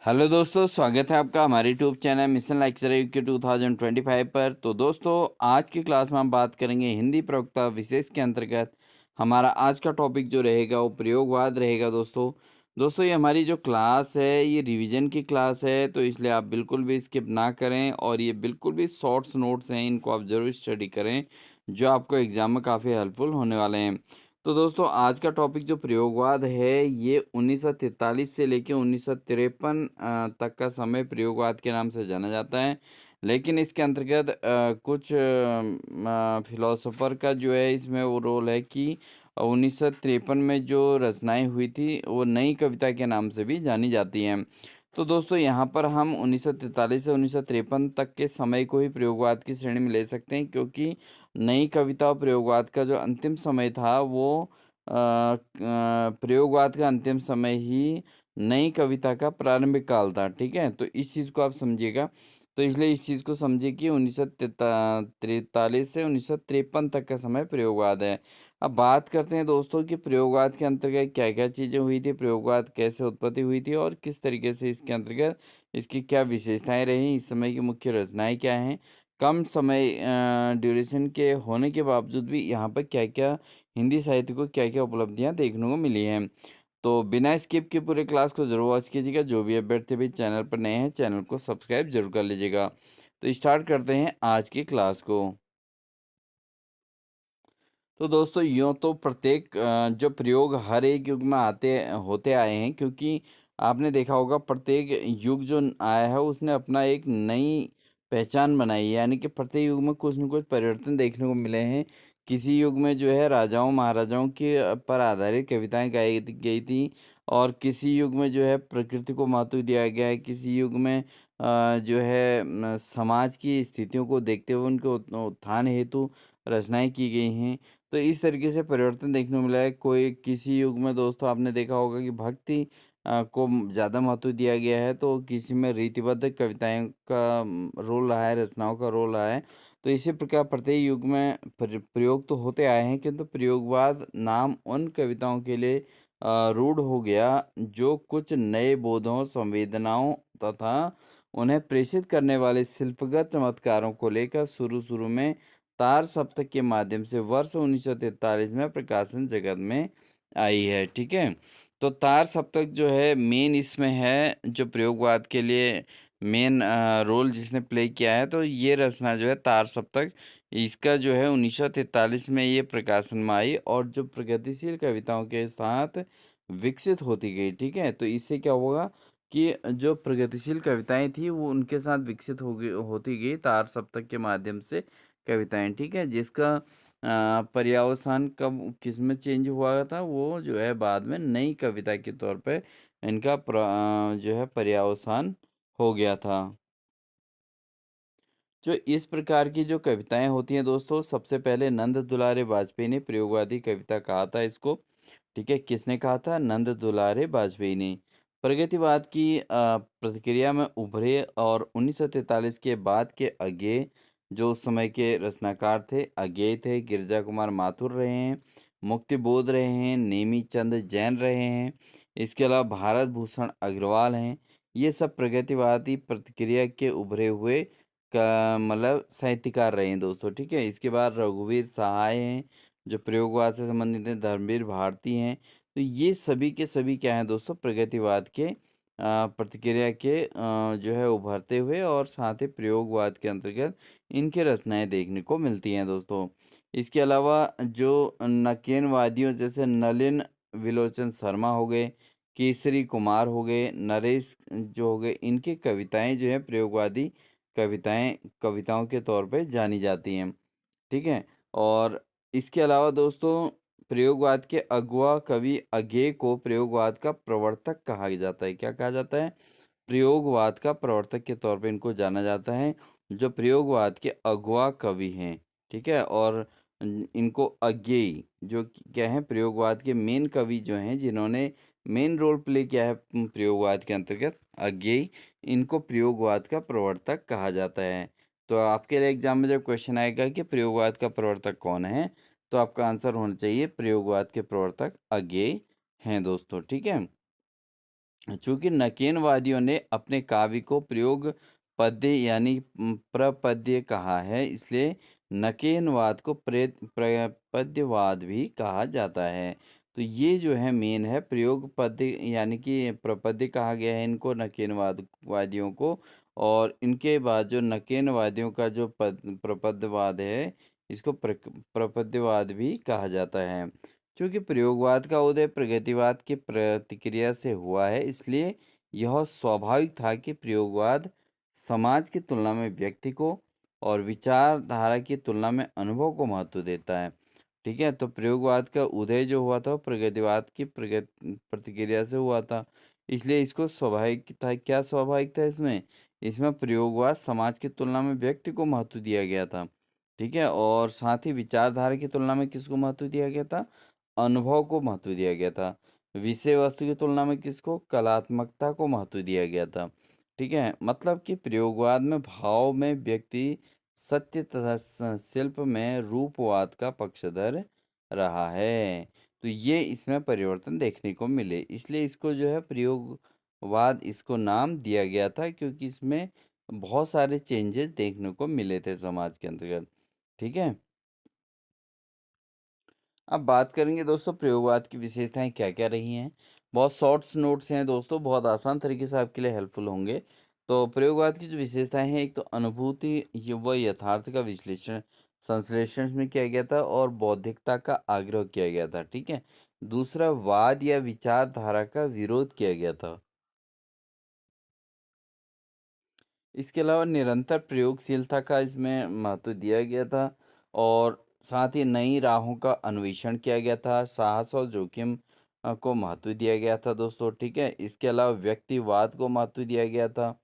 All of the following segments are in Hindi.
हेलो दोस्तों, स्वागत है आपका हमारे YouTube channel mission lecture UK 2025 पर। तो दोस्तों, आज की क्लास में हम बात करेंगे हिंदी प्रवक्ता विशेष के अंतर्गत। हमारा आज का टॉपिक जो रहेगा वो प्रयोगवाद रहेगा। दोस्तों ये हमारी जो क्लास है ये रिवीजन की क्लास है, तो इसलिए आप बिल्कुल भी स्किप ना करें और ये बिल्कुल भी शॉर्ट्स नोट्स हैं, इनको आप ज़रूर स्टडी करें, जो आपको एग्जाम में काफ़ी हेल्पफुल होने वाले हैं। तो दोस्तों, आज का टॉपिक जो प्रयोगवाद है ये 1943 से लेके 1953 तक का समय प्रयोगवाद के नाम से जाना जाता है। लेकिन इसके अंतर्गत कुछ फिलोसोफर का जो है इसमें वो रोल है कि 1953 में जो रचनाएं हुई थी वो नई कविता के नाम से भी जानी जाती हैं। तो दोस्तों, यहाँ पर हम 1943 से 1953 तक के समय को ही प्रयोगवाद की श्रेणी में ले सकते हैं, क्योंकि नई कविता और प्रयोगवाद का जो अंतिम समय था वो प्रयोगवाद का अंतिम समय ही नई कविता का प्रारंभिक काल था। ठीक है, तो इस चीज़ को आप समझिएगा। तो इसलिए इस चीज़ को समझिए कि 1943 से 1953 तक का समय प्रयोगवाद है। अब बात करते हैं दोस्तों कि प्रयोगवाद के अंतर्गत क्या क्या चीज़ें हुई थी, प्रयोगवाद कैसे उत्पत्ति हुई थी और किस तरीके से इसके अंतर्गत इसकी क्या विशेषताएं रही, इस समय की मुख्य रचनाएं क्या हैं, कम समय ड्यूरेशन के होने के बावजूद भी यहाँ पर क्या-क्या हिंदी साहित्य को क्या-क्या उपलब्धियाँ देखने को मिली हैं। तो बिना स्किप के पूरे क्लास को ज़रूर वॉच कीजिएगा। जो भी अभ्यर्थी भी चैनल पर नए हैं, चैनल को सब्सक्राइब ज़रूर कर लीजिएगा। तो स्टार्ट करते हैं आज की क्लास को। तो दोस्तों, यूँ तो प्रत्येक जो प्रयोग हर एक युग में आते होते आए हैं, क्योंकि आपने देखा होगा प्रत्येक युग जो आया है उसने अपना एक नई पहचान बनाई है, यानी कि प्रत्येक युग में कुछ न कुछ परिवर्तन देखने को मिले हैं। किसी युग में जो है राजाओं महाराजाओं के पर आधारित कविताएं गाई गई थी, और किसी युग में जो है प्रकृति को महत्व दिया गया है, किसी युग में जो है समाज की स्थितियों को देखते हुए उनके उत्थान हेतु रचनाएं की गई हैं। तो इस तरीके से परिवर्तन देखने को मिला है। कोई किसी युग में दोस्तों आपने देखा होगा कि भक्ति को ज़्यादा महत्व दिया गया है, तो किसी में रीतिबद्ध कविताएँ का रोल रहा है, रचनाओं का रोल रहा है। तो इसी प्रकार प्रत्येक युग में प्रयोग तो होते आए हैं, किंतु प्रयोगवाद नाम उन कविताओं के लिए रूढ़ हो गया, जो कुछ नए बोधों, संवेदनाओं तथा उन्हें प्रेषित करने वाले शिल्पगत चमत्कारों को लेकर शुरू-शुरू में तार सप्तक के माध्यम से वर्ष 1943 में प्रकाशन जगत में आई है। ठीक है? तो तार सप्तक जो है मेन इसमें है, जो प्रयोगवाद के लिए मेन रोल जिसने प्ले किया है, तो ये रचना जो है तार सप्तक, इसका जो है 1943 में ये प्रकाशन में आई और जो प्रगतिशील कविताओं के साथ विकसित होती गई। ठीक है? तो इससे क्या होगा कि जो प्रगतिशील कविताएँ थी वो उनके साथ विकसित होती गई तार सप्तक के माध्यम से कविताएँ। ठीक है? जिसका पर्यवसान कब किसमें चेंज हुआ था, वो जो है बाद में नई कविता के तौर पे इनका जो है पर्यवसान हो गया था। जो इस प्रकार की जो कविताएँ होती हैं दोस्तों, सबसे पहले नंद दुलारे वाजपेयी ने प्रयोगवादी कविता कहा था इसको। ठीक है, किसने कहा था? नंद दुलारे वाजपेयी ने। प्रगतिवाद की प्रतिक्रिया में उभरे और 1943 के बाद के अगेय जो उस समय के रचनाकार थे, अगेय थे, गिरिजा कुमार माथुर रहे हैं, मुक्तिबोध रहे हैं, नेमीचंद जैन रहे हैं, इसके अलावा भारत भूषण अग्रवाल हैं। ये सब प्रगतिवादी प्रतिक्रिया के उभरे हुए का मतलब साहित्यकार रहे हैं दोस्तों। ठीक है, इसके बाद रघुवीर सहाय हैं, जो प्रयोगवाद से संबंधित हैं, धर्मवीर भारती हैं। तो ये सभी के सभी क्या हैं दोस्तों, प्रगतिवाद के प्रतिक्रिया के जो है उभरते हुए और साथ ही प्रयोगवाद के अंतर्गत इनकी रचनाएं देखने को मिलती हैं दोस्तों। इसके अलावा जो नकेनवादियों जैसे नलिन विलोचन शर्मा हो गए, केसरी कुमार हो गए, नरेश जो हो गए, इनकी कविताएं जो है प्रयोगवादी कविताओं के तौर पे जानी जाती हैं। ठीक है? और इसके अलावा दोस्तों, प्रयोगवाद के अगुआ कवि अगेय को प्रयोगवाद का प्रवर्तक कहा जाता है। क्या कहा जाता है? प्रयोगवाद का प्रवर्तक के तौर पे इनको जाना जाता है, जो प्रयोगवाद के अगुआ कवि हैं। ठीक है? और इनको अगेय जो क्या है, प्रयोगवाद के मेन कवि जो हैं, जिन्होंने मेन रोल प्ले किया है प्रयोगवाद के अंतर्गत, अगेय, इनको प्रयोगवाद का प्रवर्तक कहा जाता है। तो आपके लिए एग्जाम में जब क्वेश्चन आएगा कि प्रयोगवाद का प्रवर्तक कौन है, तो आपका आंसर होना चाहिए प्रयोगवाद के प्रवर्तक अगेय हैं दोस्तों। ठीक है? चूँकि नकेनवादियों ने अपने काव्य को प्रयोग पद्य यानी प्रपद्य कहा है, इसलिए नकेनवाद को प्रपद्यवाद भी कहा जाता है। तो ये जो है मेन है, प्रयोग पद्य यानी कि प्रपद्य कहा गया है इनको, नकेनवाद वादियों को। और इनके बाद जो नकेनवादियों का जो प्रपद्यवाद है, इसको प्रपद्यवाद भी कहा जाता है। चूँकि प्रयोगवाद का उदय प्रगतिवाद की प्रतिक्रिया से हुआ है, इसलिए यह स्वाभाविक था कि प्रयोगवाद समाज की तुलना में व्यक्ति को और विचारधारा की तुलना में अनुभव को महत्व देता है। ठीक है? तो प्रयोगवाद का उदय जो हुआ था, वो प्रगतिवाद की प्रतिक्रिया से हुआ था। इसलिए इसको स्वाभाविक था। क्या स्वाभाविक था इसमें? इसमें प्रयोगवाद समाज की तुलना में व्यक्ति को महत्व दिया गया था। ठीक है? और साथ ही विचारधारा की तुलना में किसको महत्व दिया गया था? अनुभव को महत्व दिया गया था। विषय वस्तु की तुलना में किसको? कलात्मकता को महत्व दिया गया था। ठीक है? मतलब कि प्रयोगवाद में भाव में व्यक्ति, सत्य तथा शिल्प में रूपवाद का पक्षधर रहा है। तो ये इसमें परिवर्तन देखने को मिले। इसलिए इसको जो है प्रयोगवाद इसको नाम दिया गया था, क्योंकि इसमें बहुत सारे चेंजेस देखने को मिले थे समाज के अंतर्गत। ठीक है? अब बात करेंगे दोस्तों प्रयोगवाद की विशेषताएं क्या-क्या रही हैं। बहुत शॉर्ट्स नोट्स हैं दोस्तों, बहुत आसान तरीके से आपके लिए हेल्पफुल होंगे। तो प्रयोगवाद की जो विशेषताएं हैं, एक तो अनुभूति व यथार्थ का विश्लेषण संश्लेषण में किया गया था और बौद्धिकता का आग्रह किया गया था। ठीक है? दूसरा, वाद या विचारधारा का विरोध किया गया था। इसके अलावा निरंतर प्रयोगशीलता का इसमें महत्व दिया गया था और साथ ही नई राहों का अन्वेषण किया गया था। साहस और जोखिम को महत्व दिया गया था दोस्तों। ठीक है? इसके अलावा व्यक्तिवाद को महत्व दिया गया था।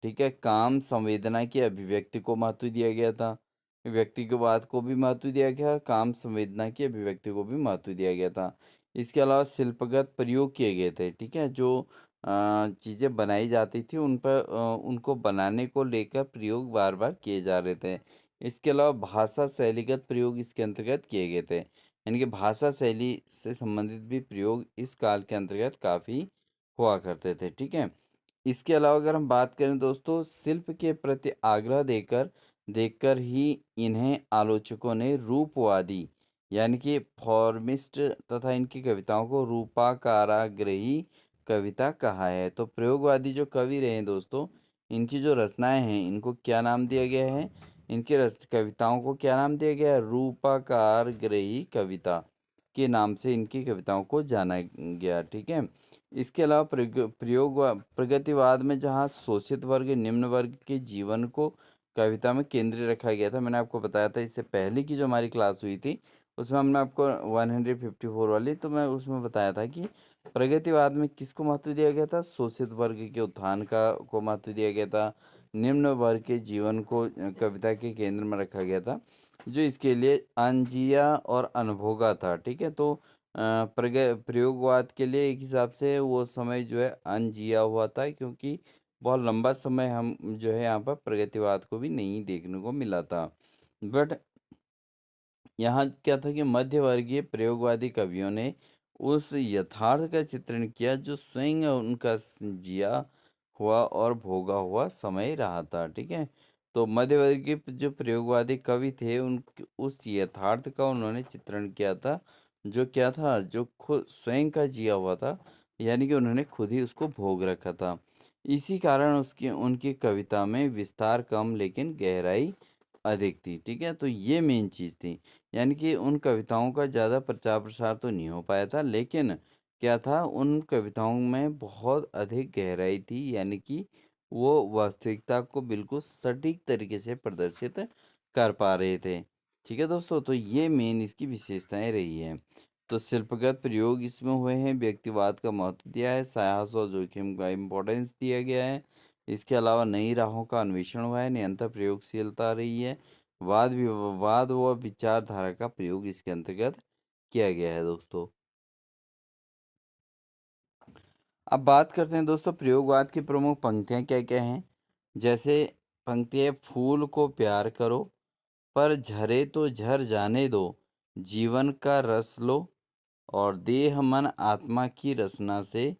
ठीक है? काम संवेदना की अभिव्यक्ति को महत्व दिया गया था। व्यक्तिवाद को भी महत्व दिया गया, काम संवेदना की अभिव्यक्ति को भी महत्व दिया गया था। इसके अलावा शिल्पगत प्रयोग किए गए थे। ठीक है? जो चीज़ें बनाई जाती थी उन पर उनको बनाने को लेकर प्रयोग बार-बार किए जा रहे थे। इसके अलावा भाषा शैलीगत प्रयोग इसके अंतर्गत किए गए थे। यानी कि भाषा शैली से संबंधित भी प्रयोग इस काल के अंतर्गत काफ़ी हुआ करते थे। ठीक है? इसके अलावा अगर हम बात करें दोस्तों, शिल्प के प्रति आग्रह देखकर ही इन्हें आलोचकों ने रूपवादी यानी कि फॉर्मिस्ट तथा इनकी कविताओं को रूपाकाराग्रही कविता कहा है। तो प्रयोगवादी जो कवि रहे हैं दोस्तों, इनकी जो रचनाएं हैं इनको क्या नाम दिया गया है? इनकी रच कविताओं को क्या नाम दिया गया है? रूपाकारग्रही कविता के नाम से इनकी कविताओं को जाना गया। ठीक है? इसके अलावा प्रगतिवाद में जहाँ शोषित वर्ग, निम्न वर्ग के जीवन को कविता में केंद्रीय रखा गया था। मैंने आपको बताया था इससे पहले की जो हमारी क्लास हुई थी, उसमें हमने आपको 154 वाली, तो मैं उसमें बताया था कि प्रगतिवाद में किसको महत्व दिया गया था? शोषित वर्ग के उत्थान का को महत्व दिया गया था। निम्न वर्ग के जीवन को कविता के केंद्र में रखा गया था, जो इसके लिए अनजिया और अनभोगा था। ठीक है? तो प्रयोगवाद के लिए एक हिसाब से वो समय जो है अनजिया हुआ था, क्योंकि बहुत लंबा समय हम जो है यहाँ पर प्रगतिवाद को भी नहीं देखने को मिला था। बट यहाँ क्या था कि मध्यवर्गीय प्रयोगवादी कवियों ने उस यथार्थ का चित्रण किया जो स्वयं उनका जिया हुआ और भोगा हुआ समय रहा था। ठीक है? तो मध्यवर्गीय जो प्रयोगवादी कवि थे, उन उस यथार्थ का उन्होंने चित्रण किया था, जो क्या था? जो खुद स्वयं का जिया हुआ था, यानी कि उन्होंने खुद ही उसको भोग रखा था। इसी कारण उसकी उनकी कविता में विस्तार कम लेकिन गहराई अधिक थी। ठीक है? तो ये मेन चीज़ थी। यानी कि उन कविताओं का ज़्यादा प्रचार-प्रसार तो नहीं हो पाया था, लेकिन क्या था, उन कविताओं में बहुत अधिक गहराई थी, यानी कि वो वास्तविकता को बिल्कुल सटीक तरीके से प्रदर्शित कर पा रहे थे। ठीक है दोस्तों? तो ये मेन इसकी विशेषताएँ रही हैं। तो शिल्पगत प्रयोग इसमें हुए हैं, व्यक्तिवाद का महत्व दिया है, साहस और जोखिम का इम्पोर्टेंस दिया गया है। इसके अलावा नई राहों का अन्वेषण हुआ है, निरंतर प्रयोगशीलता रही है। वाद व विचारधारा का प्रयोग इसके अंतर्गत किया गया है दोस्तों। अब बात करते हैं दोस्तों प्रयोगवाद की प्रमुख पंक्तियाँ क्या-क्या हैं। जैसे पंक्ति है, फूल को प्यार करो, पर झरे तो झर जाने दो, जीवन का रस लो और देह मन आत्मा की रचना से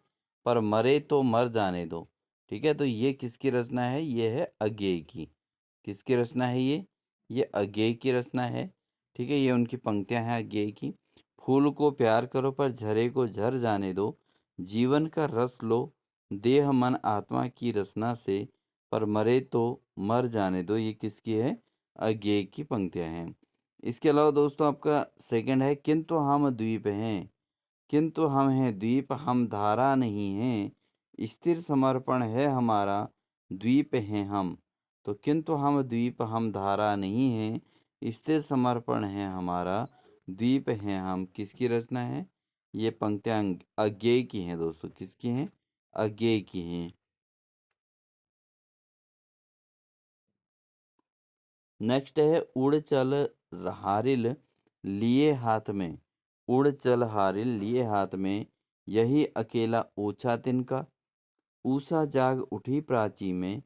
पर मरे तो मर जाने दो। ठीक है, तो ये किसकी रचना है? ये है अज्ञेय की। किसकी रचना है ये? ये अज्ञेय की रचना है। ठीक है, ये उनकी पंक्तियां हैं अज्ञेय की। फूल को प्यार करो पर झरे को झर जाने दो, जीवन का रस लो देह मन आत्मा की रचना से, पर मरे तो मर जाने दो। ये किसकी है? अज्ञेय की पंक्तियां हैं। इसके अलावा दोस्तों आपका सेकंड है, किंतु हम द्वीप हैं। किंतु हम हैं द्वीप, हम धारा नहीं हैं, स्थिर समर्पण है हमारा, द्वीप हैं हम। तो किंतु हम द्वीप, हम धारा नहीं हैं, स्थिर समर्पण है हमारा, द्वीप हैं हम। किसकी रचना है? ये पंक्तियां अज्ञेय की हैं दोस्तों। किसकी हैं? अज्ञेय की हैं। नेक्स्ट है, उड़ चल हारिल लिए हाथ में। उड़ चल हारिल लिए हाथ में, यही अकेला ओछा तिनका, ऊषा जाग उठी प्राची में,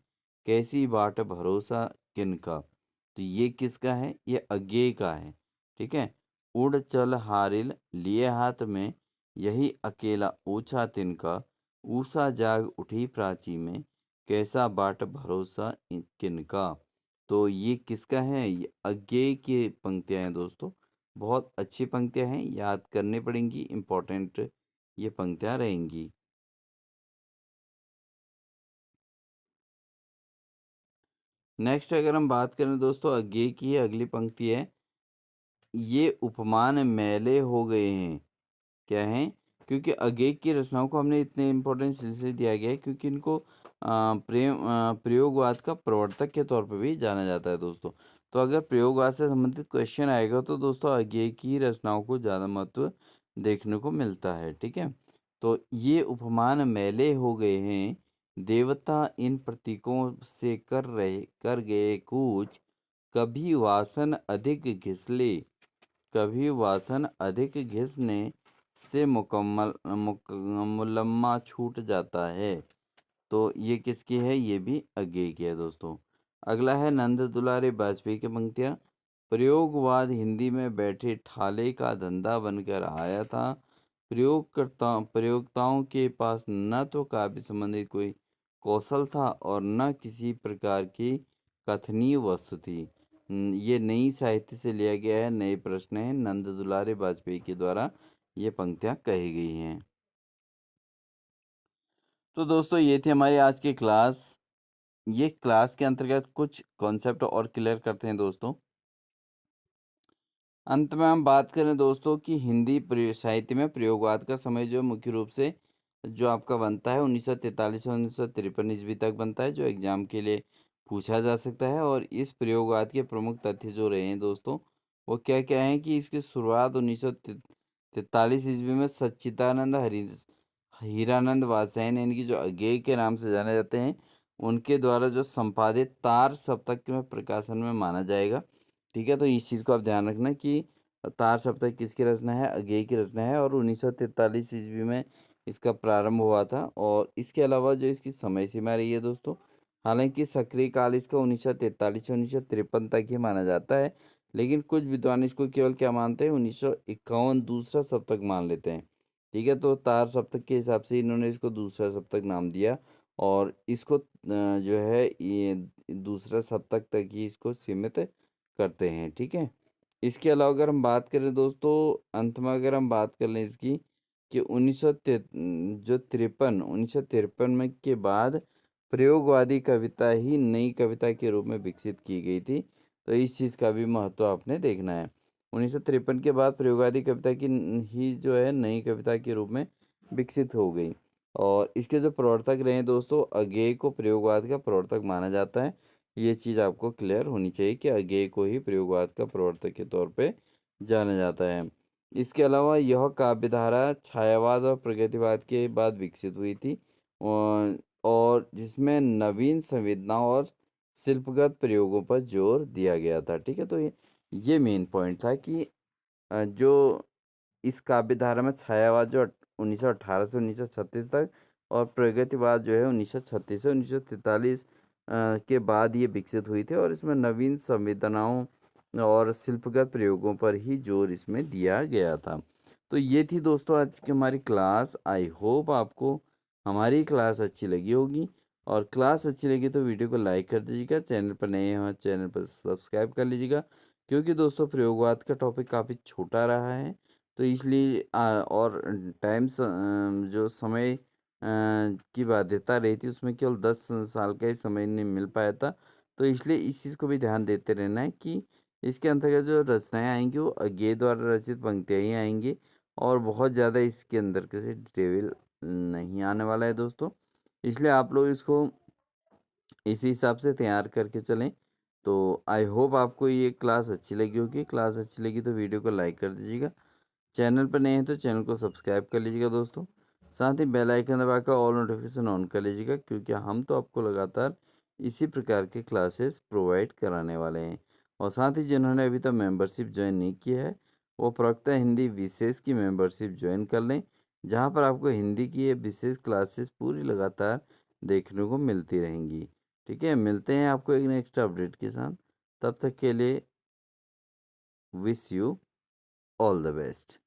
कैसी बाट भरोसा किनका। तो ये किसका है? ये अज्ञेय का है। ठीक है, उड़ चल हारिल लिए हाथ में, यही अकेला ओछा तिनका, ऊषा जाग उठी प्राची में, कैसा बाट भरोसा किनका। तो ये किसका है? ये अज्ञेय की पंक्तियां हैं दोस्तों। बहुत अच्छी पंक्तियां हैं, याद करनी पड़ेंगी, इंपॉर्टेंट ये पंक्तियां रहेंगी। नेक्स्ट अगर हम बात करें दोस्तों अज्ञेय की, अगली पंक्ति है, ये उपमान मैले हो गए हैं। क्या हैं? क्योंकि अज्ञेय की रचनाओं को हमने इतने इम्पोर्टेंस इसलिए दिया गया है क्योंकि इनको प्रयोगवाद का प्रवर्तक के तौर पर भी जाना जाता है दोस्तों। तो अगर प्रयोगवाद से संबंधित क्वेश्चन आएगा तो दोस्तों अज्ञेय की रचनाओं को ज़्यादा महत्व देखने को मिलता है। ठीक है, तो ये उपमान मैले हो गए हैं, देवता इन प्रतीकों से कर गए कूच, कभी वासन अधिक घिसले, कभी वासन अधिक घिसने से मुकम्मा छूट जाता है। तो ये किसकी है? ये भी अज्ञेय की है दोस्तों। अगला है नंद दुलारे वाजपेयी की पंक्तियाँ। प्रयोगवाद हिंदी में बैठे ठाले का धंधा बनकर आया था। प्रयोक्ताओं के पास न तो काव्य संबंधित कोई कौशल था और न किसी प्रकार की कथनीय वस्तु थी। ये नई साहित्य से लिया गया है, नए प्रश्न हैं, नंद दुलारे वाजपेयी के द्वारा ये पंक्तियाँ कही गई हैं। तो दोस्तों ये थी हमारी आज की क्लास। ये क्लास के अंतर्गत कुछ कॉन्सेप्ट और क्लियर करते हैं दोस्तों। अंत में हम बात करें दोस्तों कि हिंदी साहित्य में प्रयोगवाद का समय जो मुख्य रूप से जो आपका बनता है 1943 से 1953 ईस्वी तक बनता है, जो एग्जाम के लिए पूछा जा सकता है। और इस प्रयोगवाद के प्रमुख तथ्य जो रहे हैं दोस्तों वो क्या क्या हैं कि इसकी शुरुआत 1943 ईस्वी में सच्चिदानंद हीरानंद वात्स्यायन इनकी जो अज्ञेय के नाम से जाने जाते हैं उनके द्वारा जो संपादित तार सप्तक में प्रकाशन में माना जाएगा। ठीक है, तो इस चीज़ को आप ध्यान रखना कि तार सप्तक किसकी रचना है? अज्ञेय की रचना है और 1943 ईस्वी में इसका प्रारंभ हुआ था। और इसके अलावा जो इसकी समय सीमा रही है दोस्तों, हालांकि सक्रिय काल इसका 1943 से 1953 तक ही माना जाता है, लेकिन कुछ विद्वान इसको केवल क्या मानते हैं? 1951 दूसरा सप्तक मान लेते हैं। ठीक है, तो तार सप्तक के हिसाब से इन्होंने इसको दूसरा सप्तक नाम दिया और इसको जो है ये दूसरा सप्तक तक ही इसको सीमित करते हैं। ठीक है, इसके अलावा अगर हम बात करें दोस्तों, अंत में अगर हम बात कर लें इसकी कि जो 1953 में के बाद प्रयोगवादी कविता ही नई कविता के रूप में विकसित की गई थी। तो इस चीज़ का भी महत्व आपने देखना है। 1953 के बाद प्रयोगवादी कविता की ही जो है नई कविता के रूप में विकसित हो गई। और इसके जो प्रवर्तक रहे दोस्तों, अज्ञेय को प्रयोगवाद का प्रवर्तक माना जाता है। ये चीज़ आपको क्लियर होनी चाहिए कि अज्ञेय को ही प्रयोगवाद का प्रवर्तक के तौर पे जाना जाता है। इसके अलावा यह काव्यधारा छायावाद और प्रगतिवाद के बाद विकसित हुई थी और जिसमें नवीन संवेदनाओं और शिल्पगत प्रयोगों पर जोर दिया गया था। ठीक है, तो ये मेन पॉइंट था कि जो इस काव्य धारा में छायावाद जो 1918 से 1936 तक और प्रगतिवाद जो है 1936 से 1943 के बाद ये विकसित हुई थी और इसमें नवीन संवेदनाओं और शिल्पगत प्रयोगों पर ही जोर इसमें दिया गया था। तो ये थी दोस्तों आज की हमारी क्लास। आई होप आपको हमारी क्लास अच्छी लगी होगी। और क्लास अच्छी लगी तो वीडियो को लाइक कर दीजिएगा, चैनल पर नए हैं चैनल पर सब्सक्राइब कर लीजिएगा। क्योंकि दोस्तों प्रयोगवाद का टॉपिक काफ़ी छोटा रहा है, तो इसलिए और जो समय की बाध्यता रही थी उसमें केवल 10 साल का ही समय नहीं मिल पाया था। तो इसलिए इस चीज़ को भी ध्यान देते रहना है कि इसके अंतर्गत जो रचनाएँ आएँगी वो अज्ञेय द्वारा रचित पंक्तियाँ ही आएँगी, और बहुत ज़्यादा इसके अंदर किसी डिटेल नहीं आने वाला है दोस्तों। इसलिए आप लोग इसको इसी हिसाब से तैयार करके चलें। तो आई होप आपको ये क्लास अच्छी लगी होगी। क्लास अच्छी लगी तो वीडियो को लाइक कर दीजिएगा। चैनल पर नए हैं तो चैनल को सब्सक्राइब कर लीजिएगा दोस्तों। साथ ही बेल आइकन दबाकर ऑल नोटिफिकेशन ऑन कर लीजिएगा, क्योंकि हम तो आपको लगातार इसी प्रकार के क्लासेस प्रोवाइड कराने वाले हैं। और साथ ही जिन्होंने अभी तक मेंबरशिप ज्वाइन नहीं किया है, वो प्रवक्ता हिंदी विशेष की मेंबरशिप ज्वाइन कर लें, जहां पर आपको हिंदी की ये विशेष क्लासेस पूरी लगातार देखने को मिलती रहेंगी। ठीक है, मिलते हैं आपको एक नेक्स्ट अपडेट के साथ। तब तक के लिए wish you all the best.